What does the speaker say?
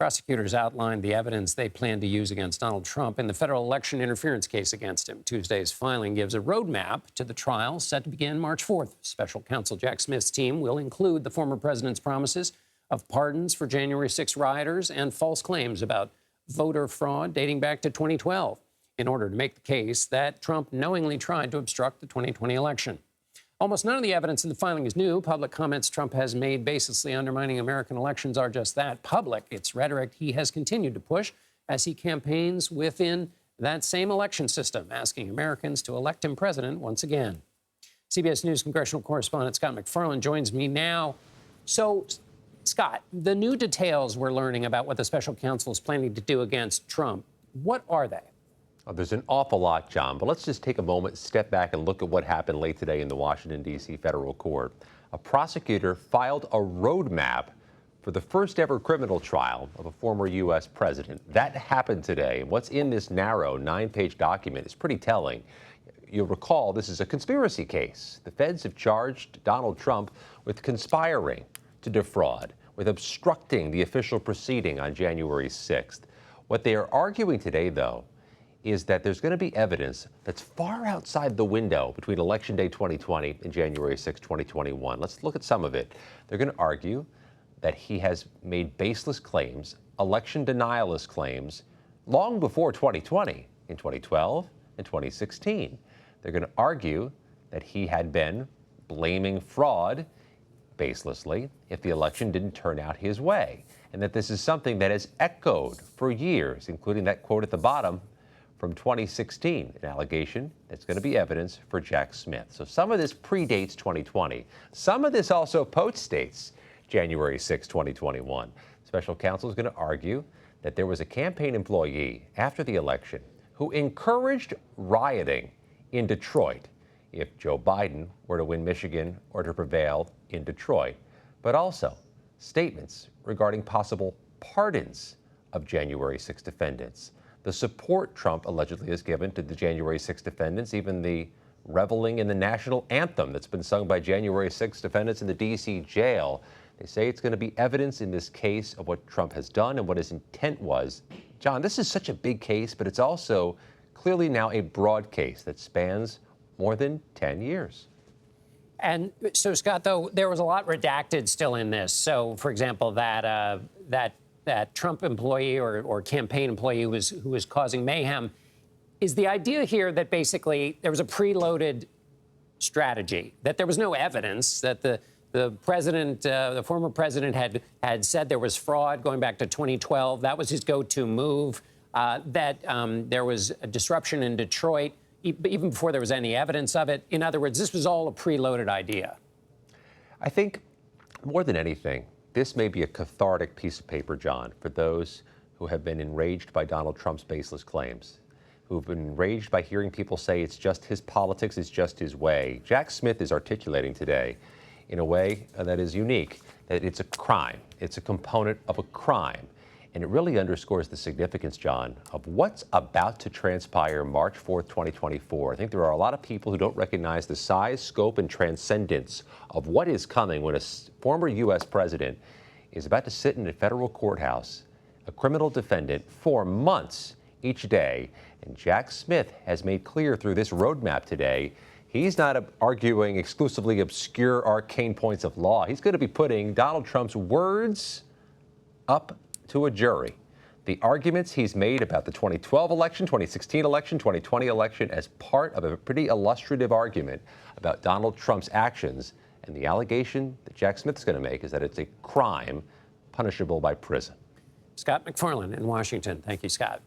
Prosecutors outlined the evidence they plan to use against Donald Trump in the federal election interference case against him. Tuesday's filing gives a roadmap to the trial set to begin March 4th. Special counsel Jack Smith's team will include the former president's promises of pardons for January 6 rioters and false claims about voter fraud dating back to 2012 in order to make the case that Trump knowingly tried to obstruct the 2020 election. Almost none of the evidence in the filing is new. Public comments Trump has made baselessly undermining American elections are just that, public. It's rhetoric he has continued to push as he campaigns within that same election system, asking Americans to elect him president once again. CBS News congressional correspondent Scott MacFarlane joins me now. So, Scott, the new details we're learning about what the special counsel is planning to do against Trump, what are they? There's an awful lot, John, but let's just take a moment, step back and look at what happened late today in the Washington, D.C. federal court. A prosecutor filed a roadmap for the first ever criminal trial of a former U.S. president. That happened today. What's in this narrow 9-page document is pretty telling. You'll recall this is a conspiracy case. The feds have charged Donald Trump with conspiring to defraud, with obstructing the official proceeding on January 6th. What they are arguing today, though, is that there's going to be evidence that's far outside the window between Election Day 2020 and January 6, 2021. Let's look at some of it. They're going to argue that he has made baseless claims, election denialist claims, long before 2020, in 2012 and 2016. They're going to argue that he had been blaming fraud baselessly if the election didn't turn out his way, and that this is something that has echoed for years, including that quote at the bottom from 2016, an allegation that's going to be evidence for Jack Smith. So some of this predates 2020. Some of this also postdates January 6, 2021. Special counsel is going to argue that there was a campaign employee after the election who encouraged rioting in Detroit if Joe Biden were to win Michigan or to prevail in Detroit, but also statements regarding possible pardons of January 6 defendants. The support Trump allegedly has given to the January 6 defendants, even the reveling in the national anthem that's been sung by January 6 defendants in the D.C. jail. They say it's going to be evidence in this case of what Trump has done and what his intent was. John, this is such a big case, but it's also clearly now a broad case that spans more than 10 years. And so, Scott, though, there was a lot redacted still in this. So, for example, that Trump employee or campaign employee who was causing mayhem, is the idea here that basically there was a preloaded strategy, that there was no evidence, that the president, the former president had said there was fraud going back to 2012. That was his go-to move, that there was a disruption in Detroit even before there was any evidence of it. In other words, this was all a preloaded idea. I think more than anything, this may be a cathartic piece of paper, John, for those who have been enraged by Donald Trump's baseless claims, who've been enraged by hearing people say it's just his politics, it's just his way. Jack Smith is articulating today in a way that is unique, that it's a crime. It's a component of a crime. And it really underscores the significance, John, of what's about to transpire March 4th, 2024. I think there are a lot of people who don't recognize the size, scope, and transcendence of what is coming when a former U.S. president is about to sit in a federal courthouse, a criminal defendant, for months each day. And Jack Smith has made clear through this roadmap today, he's not arguing exclusively obscure, arcane points of law. He's going to be putting Donald Trump's words up to a jury. The arguments he's made about the 2012 election, 2016 election, 2020 election as part of a pretty illustrative argument about Donald Trump's actions. And the allegation that Jack Smith's going to make is that it's a crime punishable by prison. Scott MacFarlane in Washington. Thank you, Scott.